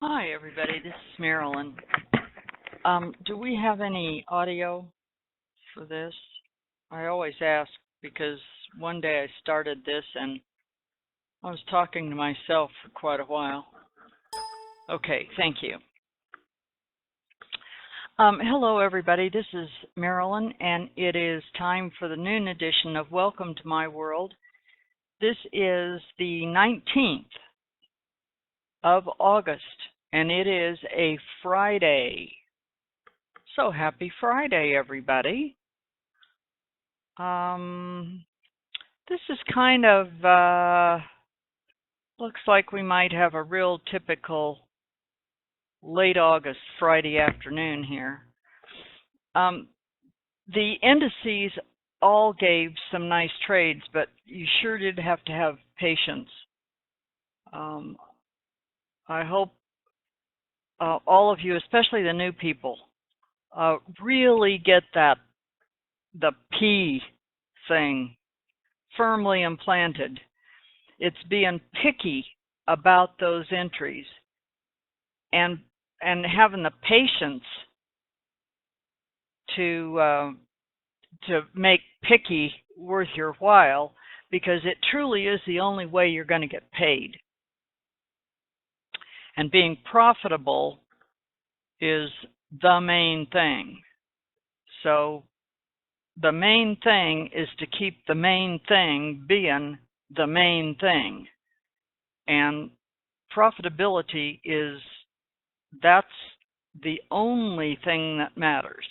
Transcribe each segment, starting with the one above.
Hi, everybody. This is Marilyn. Do we have any audio for this? I always ask because one day I started this and I was talking to myself for quite a while. Okay, thank you. Hello, everybody. This is Marilyn, and it is time for the noon edition of Welcome to My World. This is the 19th of August, and it is a Friday. So happy Friday, everybody. This is kind of, looks like we might have a real typical late August Friday afternoon here. The indices all gave some nice trades, but you sure did have to have patience. I hope all of you, especially the new people, really get the P thing firmly implanted. It's being picky about those entries and having the patience to make picky worth your while, because it truly is the only way you're going to get paid. And being profitable is the main thing. So the main thing is to keep the main thing being the main thing. And profitability that's the only thing that matters.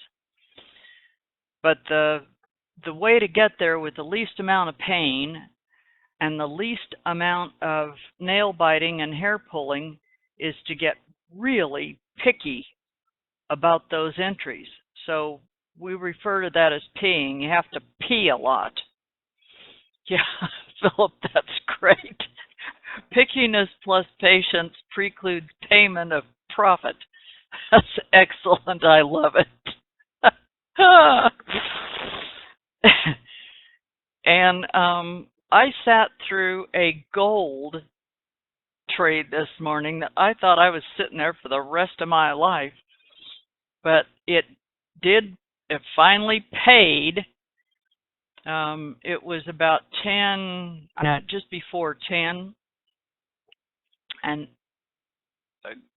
But the way to get there with the least amount of pain and the least amount of nail biting and hair pulling is to get really picky about those entries. So we refer to that as peeing. You have to pee a lot. Yeah, Philip, that's great. Pickiness plus patience precludes payment of profit. That's excellent. I love it. And I sat through a gold trade this morning that I thought I was sitting there for the rest of my life, but it finally paid. It was about 10, just before 10, and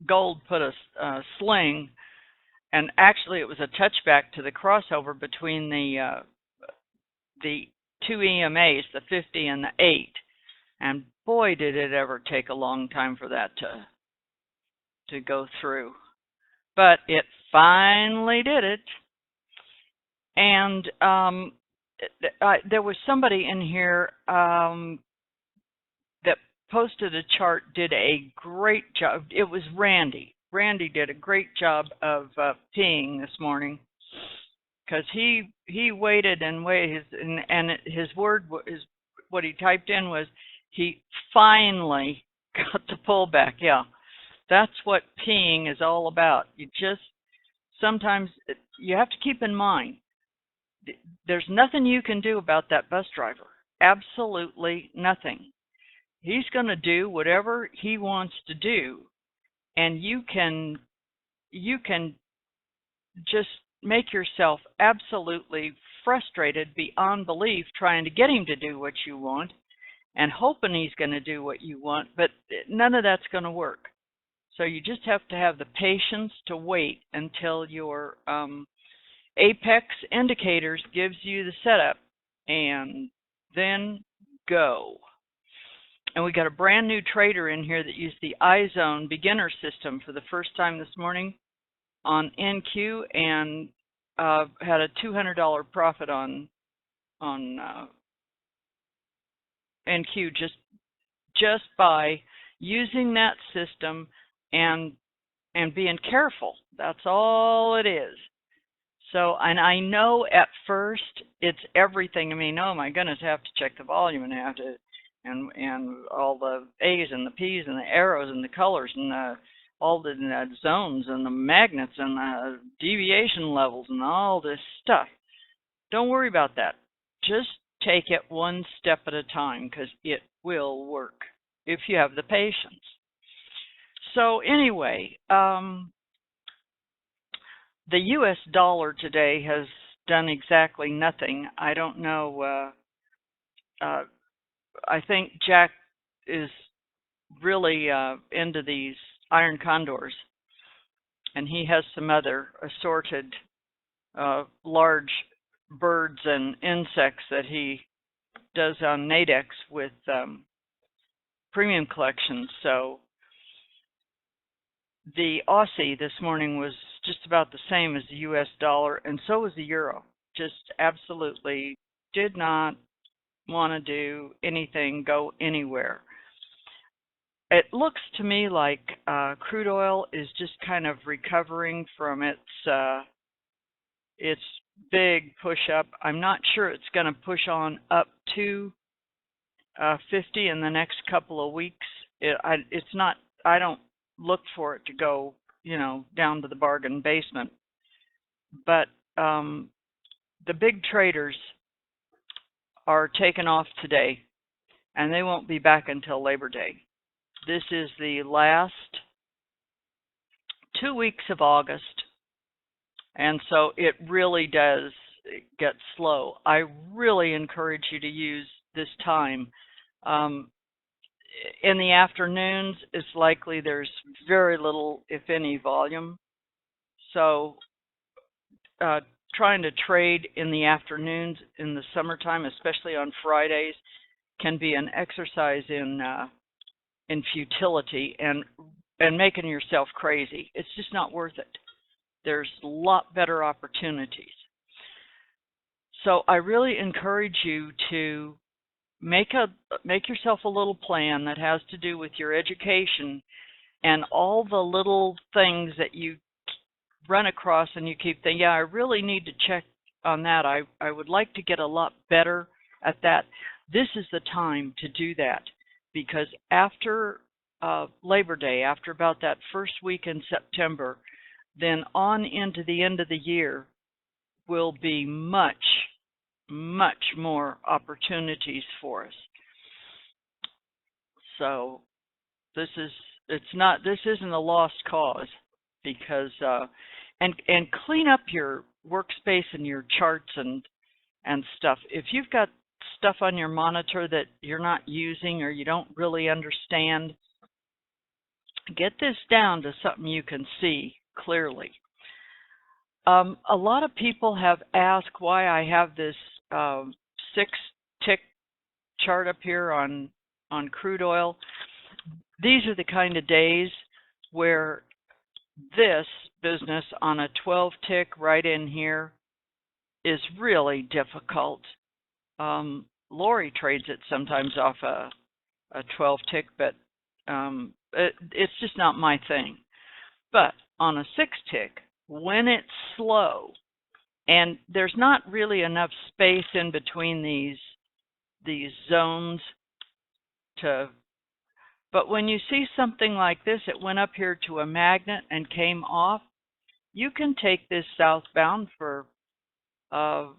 gold put a sling, and actually it was a touchback to the crossover between the two EMAs, the 50 and the 8, and boy did it ever take a long time for that to go through, but it finally did it. And there was somebody in here that posted a chart, did a great job. It was Randy. Randy did a great job of peeing this morning, because he waited and waited, and his word is, what he typed in was, he finally got the pullback. Yeah, that's what peeing is all about. Sometimes you have to keep in mind, there's nothing you can do about that bus driver. Absolutely nothing. He's going to do whatever he wants to do, and you can just make yourself absolutely frustrated beyond belief trying to get him to do what you want and hoping he's going to do what you want, but none of that's going to work. So you just have to have the patience to wait until your Apex Indicators gives you the setup, and then go. And we got a brand new trader in here that used the iZone beginner system for the first time this morning on NQ, and had a $200 profit on NQ just by using that system and being careful. That's all it is. So, and I know at first it's everything. I mean, oh my goodness, I have to check the volume and have to, and all the A's and the P's and the arrows and the colors and all the zones and the magnets and the deviation levels and all this stuff. Don't worry about that. Just take it one step at a time, because it will work if you have the patience. So anyway, the U.S. dollar today has done exactly nothing. I don't know. I think Jack is really into these iron condors, and he has some other assorted large birds and insects that he does on Nadex with premium collections. So the Aussie this morning was just about the same as the US dollar, and so was the euro. Just absolutely did not want to do anything, go anywhere. It looks to me like crude oil is just kind of recovering from its big push up. I'm not sure it's going to push on up to 50 in the next couple of weeks. It's not. I don't look for it to go, down to the bargain basement. But the big traders are taking off today, and they won't be back until Labor Day. This is the last 2 weeks of August, and so it really does get slow. I really encourage you to use this time. In the afternoons, it's likely there's very little, if any, volume. So trying to trade in the afternoons in the summertime, especially on Fridays, can be an exercise in futility and making yourself crazy. It's just not worth it. There's a lot better opportunities. So I really encourage you to make yourself a little plan that has to do with your education and all the little things that you run across and you keep thinking, yeah, I really need to check on that. I would like to get a lot better at that. This is the time to do that, because after Labor Day, after about that first week in September, then on into the end of the year will be much, much more opportunities for us. So this isn't a lost cause, because and clean up your workspace and your charts and stuff. If you've got stuff on your monitor that you're not using or you don't really understand, get this down to something you can see clearly. A lot of people have asked why I have this 6-tick chart up here on crude oil. These are the kind of days where this business on a 12-tick right in here is really difficult. Lori trades it sometimes off a 12-tick, but it's just not my thing. But on a 6-tick, when it's slow, and there's not really enough space in between these zones but when you see something like this, it went up here to a magnet and came off, you can take this southbound for, once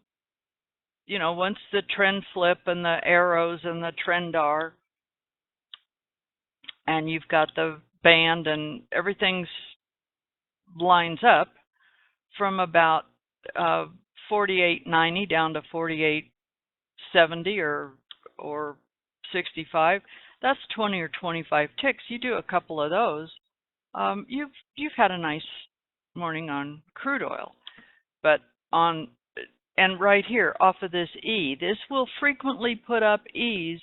the trend flip and the arrows and the trend are, and you've got the band and everything's lines up from about 48.90 down to 48.70 or 65. That's 20 or 25 ticks. You do a couple of those, you've had a nice morning on crude oil. But and right here off of this E, this will frequently put up E's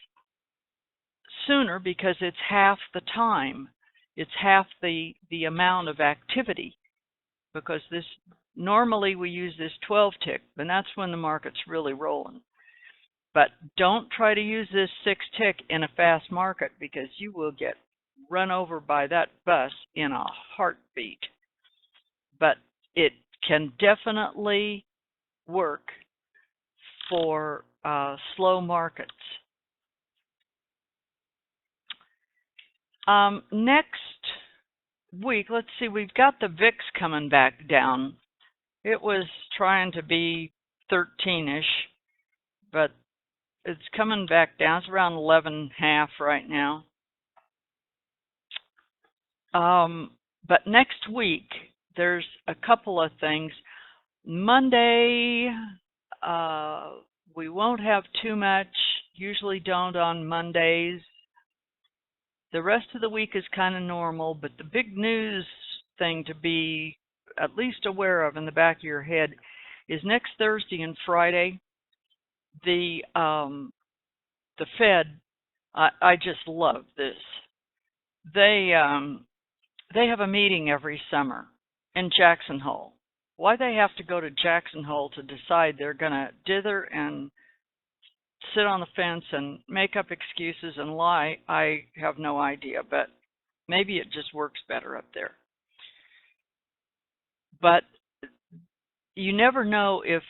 sooner because it's half the time. It's half the amount of activity, because this normally we use this 12-tick, and that's when the market's really rolling. But don't try to use this 6-tick in a fast market, because you will get run over by that bus in a heartbeat. But it can definitely work for slow markets. Next week, let's see, we've got the VIX coming back down. It was trying to be 13-ish, but it's coming back down. It's around 11.5 right now. But next week, there's a couple of things. Monday, we won't have too much. Usually don't on Mondays. The rest of the week is kind of normal, but the big news thing to be at least aware of in the back of your head is next Thursday and Friday, the Fed. I just love this. They have a meeting every summer in Jackson Hole. Why they have to go to Jackson Hole to decide they're going to dither and sit on the fence and make up excuses and lie, I have no idea, but maybe it just works better up there. But you never know if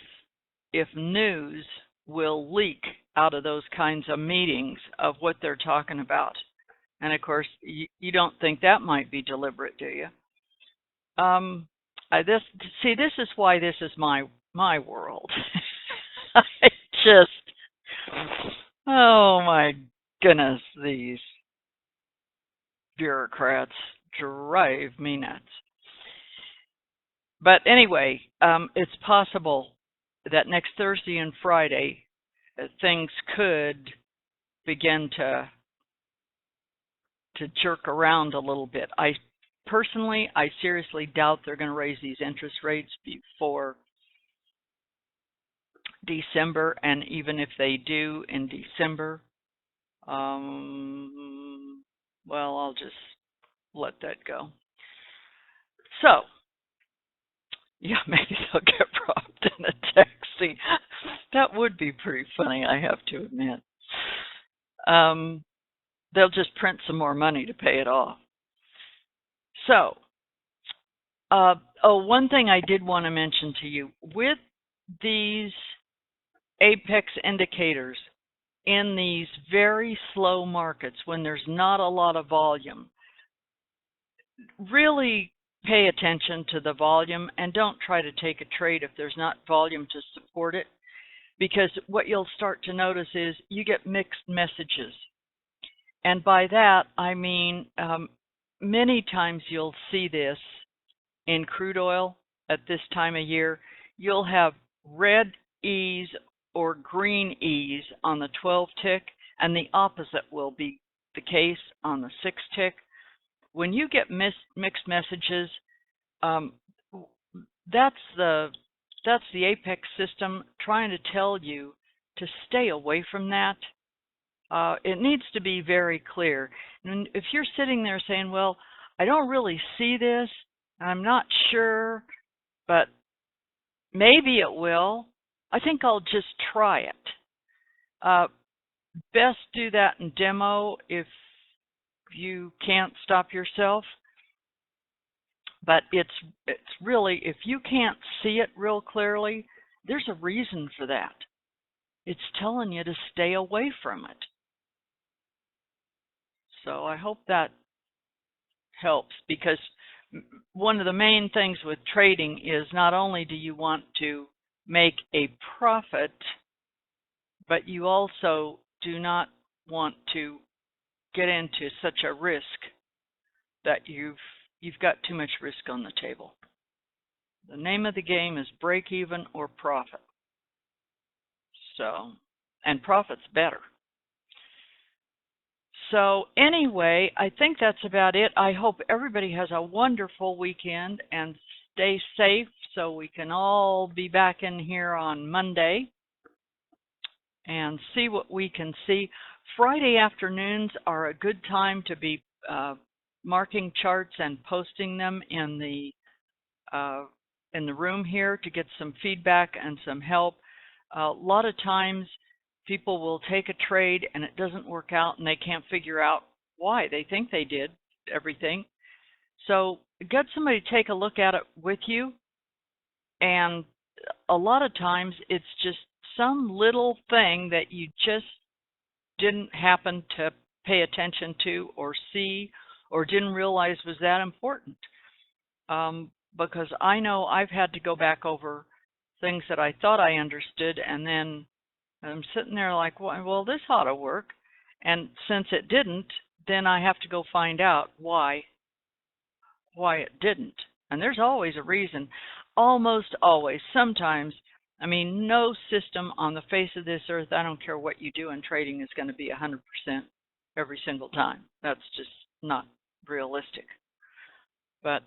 news will leak out of those kinds of meetings of what they're talking about. And of course, you don't think that might be deliberate, do you? This is why this is my world. I just, oh my goodness, these bureaucrats drive me nuts. But anyway, it's possible that next Thursday and Friday, things could begin to jerk around a little bit. I seriously doubt they're going to raise these interest rates before December, and even if they do in December, well, I'll just let that go. So, yeah, maybe they'll get robbed in a taxi. That would be pretty funny, I have to admit. They'll just print some more money to pay it off. So, one thing I did want to mention to you, with these apex indicators in these very slow markets when there's not a lot of volume, really pay attention to the volume and don't try to take a trade if there's not volume to support it, because what you'll start to notice is you get mixed messages. And by that, I mean many times you'll see this in crude oil at this time of year. You'll have red E's or green E's on the 12 tick, and the opposite will be the case on the 6 tick. When you get mixed messages, that's the apex system trying to tell you to stay away from that. It needs to be very clear. And if you're sitting there saying, well, I don't really see this, I'm not sure, but maybe it will, I think I'll just try it. Best do that in demo if you can't stop yourself. But it's really, if you can't see it real clearly, there's a reason for that. It's telling you to stay away from it. So I hope that helps, because one of the main things with trading is not only do you want to make a profit, but you also do not want to get into such a risk that you've got too much risk on the table. The name of the game is break even or profit. So, and profit's better. So anyway, I think that's about it. I hope everybody has a wonderful weekend and stay safe so we can all be back in here on Monday and see what we can see. Friday afternoons are a good time to be marking charts and posting them in the room here to get some feedback and some help. A lot of times people will take a trade and it doesn't work out and they can't figure out why. They think they did everything. So get somebody to take a look at it with you. And a lot of times it's just some little thing that you just didn't happen to pay attention to or see or didn't realize was that important. Because I know I've had to go back over things that I thought I understood, and then I'm sitting there like, well, this ought to work. And since it didn't, then I have to go find out why why it didn't. And there's always a reason, almost always. Sometimes, I mean, no system on the face of this earth, I don't care what you do in trading, is going to be 100% every single time. That's just not realistic. But